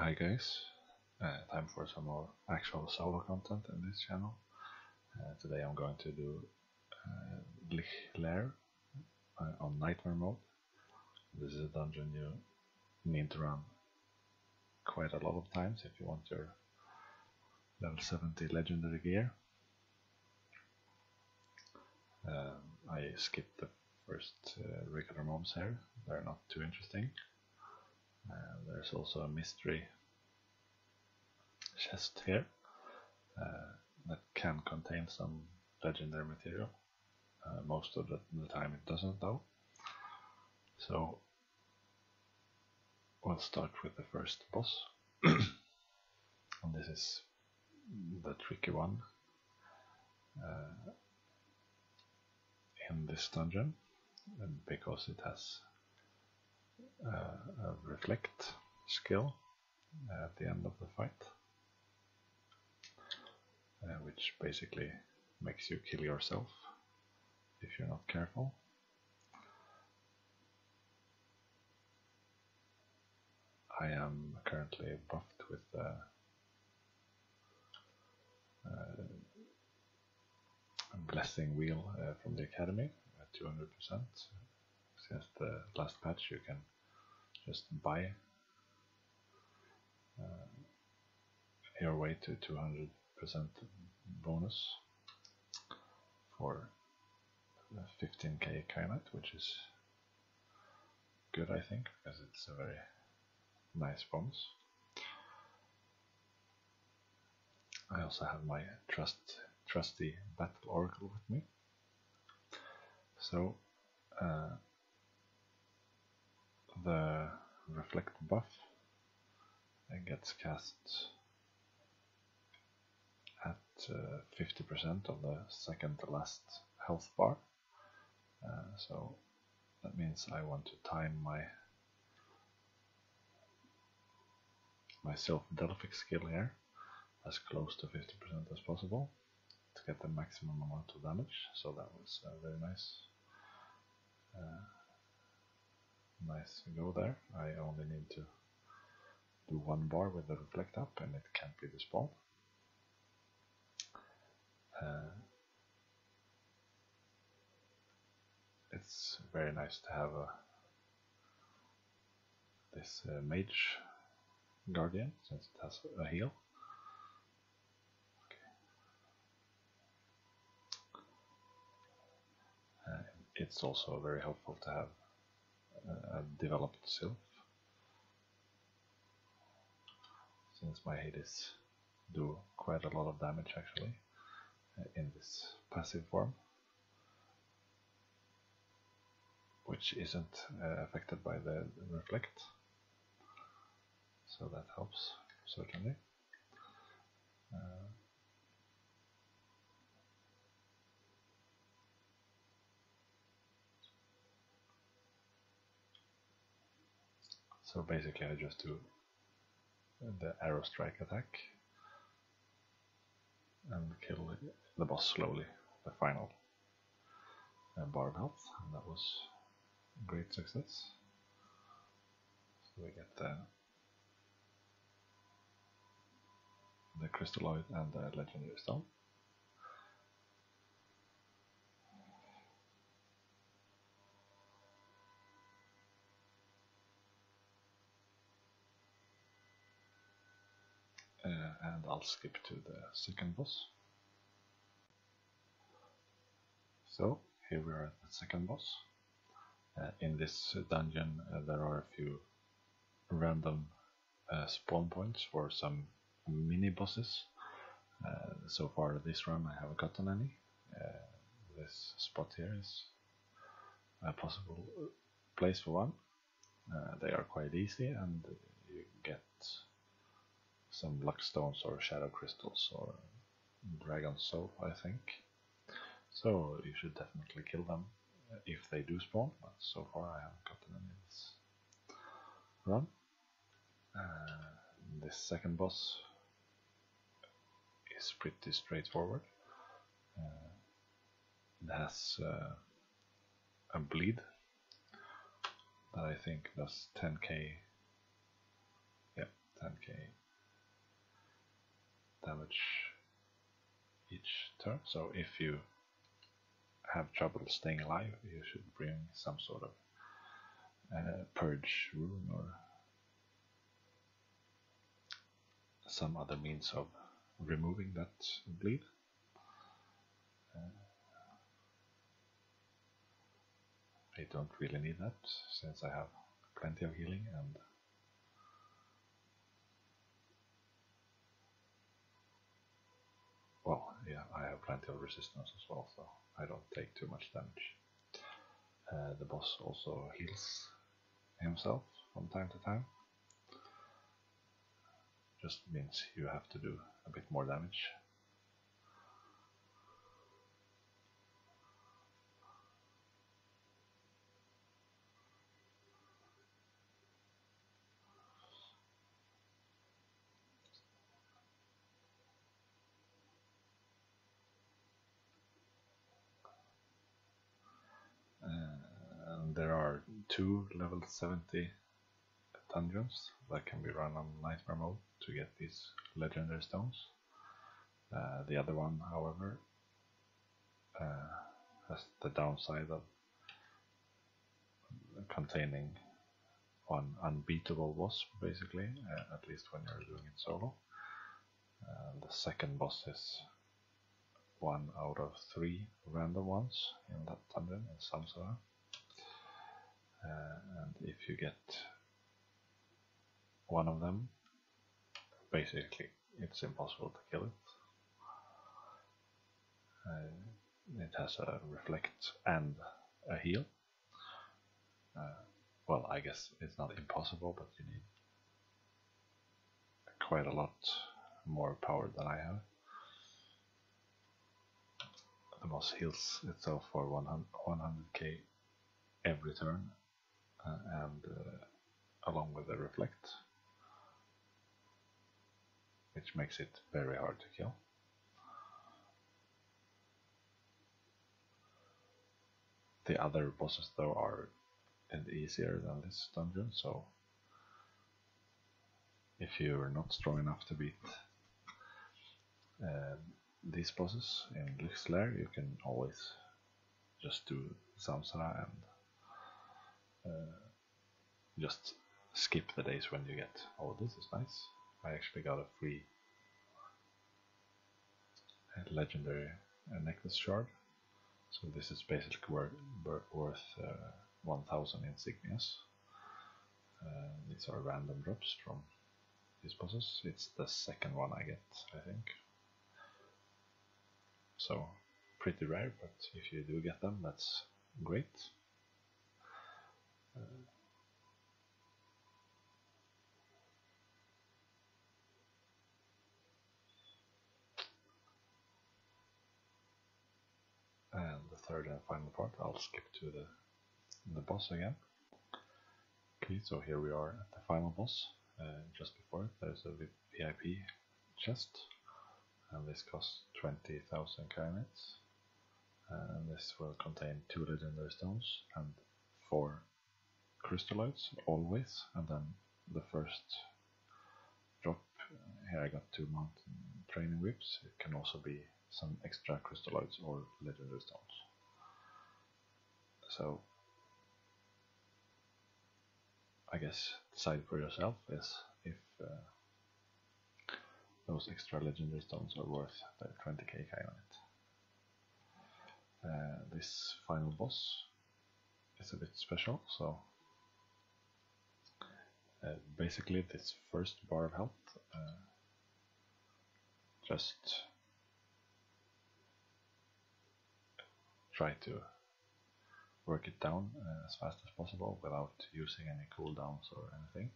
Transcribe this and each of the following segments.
Hi guys, time for some more actual solo content in this channel. Today I'm going to do Lych Lair on Nightmare mode. This is a dungeon you need to run quite a lot of times if you want your level 70 legendary gear. I skipped the first regular mobs here, they're not too interesting. There's also a mystery chest here that can contain some legendary material. Most of the time it doesn't though. So we'll start with the first boss. And this is the tricky one in this dungeon because it has a reflect skill at the end of the fight, which basically makes you kill yourself if you're not careful. I am currently buffed with a blessing wheel from the academy at 200%. Since the last patch you can just buy your way to 200% bonus for 15k Kainet, which is good I think, because it's a very nice bonus. I also have my trusty battle oracle with me. So the reflect buff gets cast at 50% of the second to last health bar. So that means I want to time my self-Delphic skill here as close to 50% as possible to get the maximum amount of damage. So that was a very nice go there. I only need to do one bar with the reflect up and it can't be the spawn. It's very nice to have this mage guardian, since it has a heal. It's also very helpful to have a developed sylph, since my Hades do quite a lot of damage actually in this passive form, which isn't affected by the reflect, so that helps certainly. So basically I just do the arrow strike attack and kill the boss slowly, the final bar of health, and that was a great success. So we get the crystalloid and the legendary stone. And I'll skip to the second boss. So here we are at the second boss. In this dungeon there are a few random spawn points for some mini bosses. So far this run I haven't gotten any. This spot here is a possible place for one. They are quite easy and you get some luck stones or shadow crystals or dragon soul I think. So you should definitely kill them if they do spawn, but so far I haven't gotten any in this run. This second boss is pretty straightforward. It has a bleed that I think does 10k 10k damage each turn. So if you have trouble staying alive, you should bring some sort of purge rune or some other means of removing that bleed. I don't really need that since I have plenty of healing, and well, yeah, I have plenty of resistance as well, so I don't take too much damage. The boss also heals himself from time to time. Just means you have to do a bit more damage. And there are 2 level 70 dungeons that can be run on nightmare mode to get these legendary stones. The other one, however, has the downside of containing one unbeatable boss, basically, at least when you're doing it solo. The second boss is 1 out of 3 random ones in that dungeon in Samsara. And if you get one of them, basically it's impossible to kill it. It has a reflect and a heal. Well, I guess it's not impossible, but you need quite a lot more power than I have. The boss heals itself for 100k every turn, and along with the reflect, which makes it very hard to kill. The other bosses though are easier than this dungeon, so if you're not strong enough to beat these bosses in Lych's Lair, you can always just do Samsara and just skip the days when you get, oh, this is nice, I actually got a free legendary necklace shard. So this is basically worth 1000 insignias. These are random drops from these bosses. It's the second one I get, I think. So pretty rare, but if you do get them, that's great. And the third and final part, I'll skip to the boss again. Okay, so here we are at the final boss. Just before it, there's a VIP chest, and this costs 20,000 kyanite. And this will contain 2 legendary stones and 4 crystalloids, always. And then the first drop, here I got 2 mountain training whips. It can also be some extra crystalloids or legendary stones. So I guess decide for yourself is if those extra legendary stones are worth the 20k kyanite. This final boss is a bit special, so basically this first bar of health, just try to work it down as fast as possible without using any cooldowns or anything.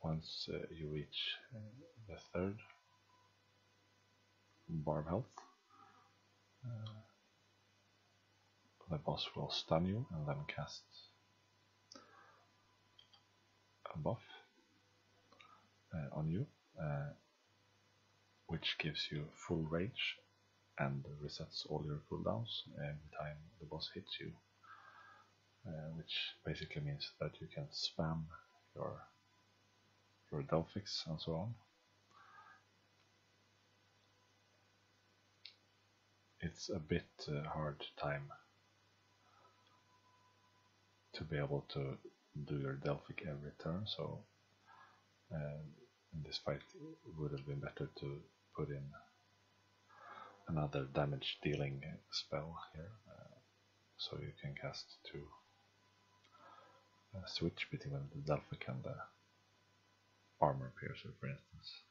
Once you reach the third bar of health, the boss will stun you and then cast a buff on you, which gives you full rage and resets all your cooldowns every time the boss hits you, which basically means that you can spam your Delphix and so on. It's a bit hard time to be able to do your Delphic every turn, so in this fight it would have been better to put in another damage dealing spell here, so you can cast two, switch between the Delphic and the Armor Piercer, for instance.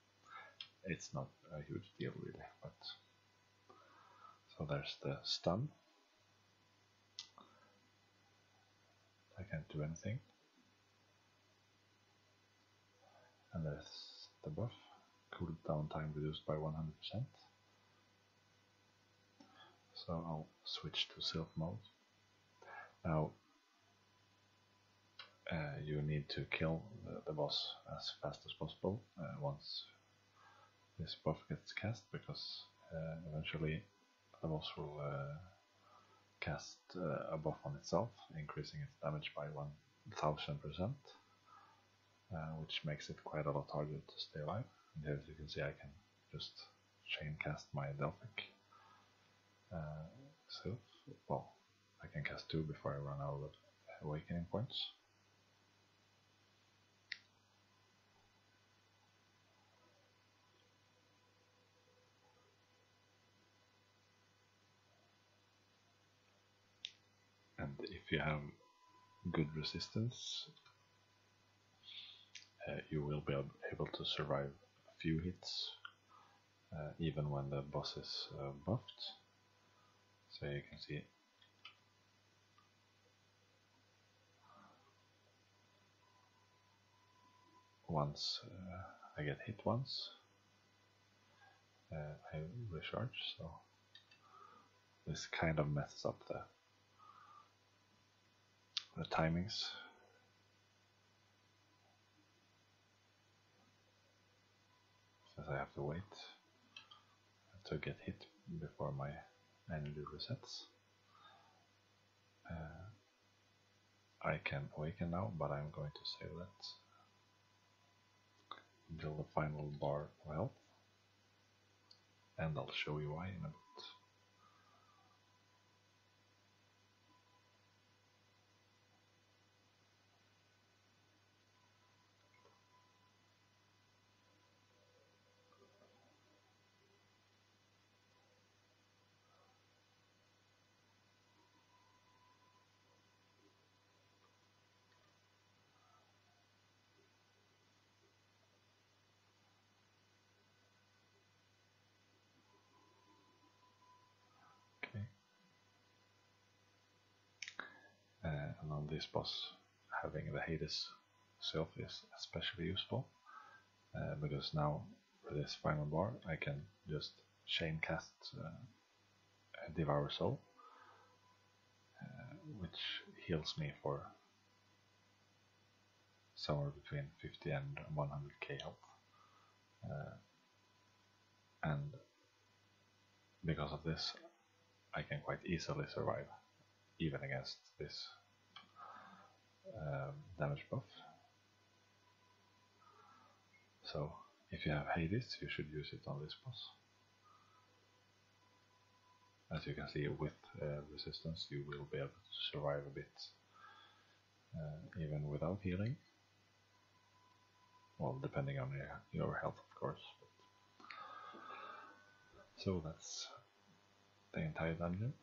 It's not a huge deal really, but so there's the stun. I can't do anything. And there's the buff, cooldown time reduced by 100%. So I'll switch to Sylph mode. Now you need to kill the boss as fast as possible once this buff gets cast, because eventually the boss will cast a buff on itself, increasing its damage by 1000%, which makes it quite a lot harder to stay alive. And here, as you can see, I can just chain cast my Delphic Sylph. Well, I can cast two before I run out of awakening points. And if you have good resistance, you will be able to survive a few hits, even when the boss is buffed. So you can see once I get hit once, I recharge, so this kind of messes up the timings. Since I have to wait to get hit before my energy resets. I can awaken now, but I'm going to save that until the final bar of health, and I'll show you why in a bit. Okay. And on this boss, having the Hades Sylph is especially useful, because now for this final bar I can just chain cast Devour Soul, which heals me for somewhere between 50 and 100k health. And because of this, I can quite easily survive, even against this damage buff. So if you have Hades, you should use it on this boss. As you can see, with resistance you will be able to survive a bit, even without healing. Well, depending on your health, of course. So that's the entire dungeon.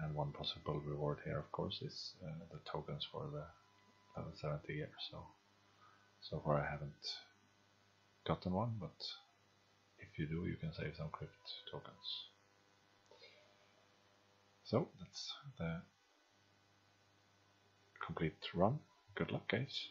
And one possible reward here, of course, is the tokens for the level 70 gear. So far I haven't gotten one, but if you do, you can save some crypt tokens. So that's the complete run. Good luck, guys.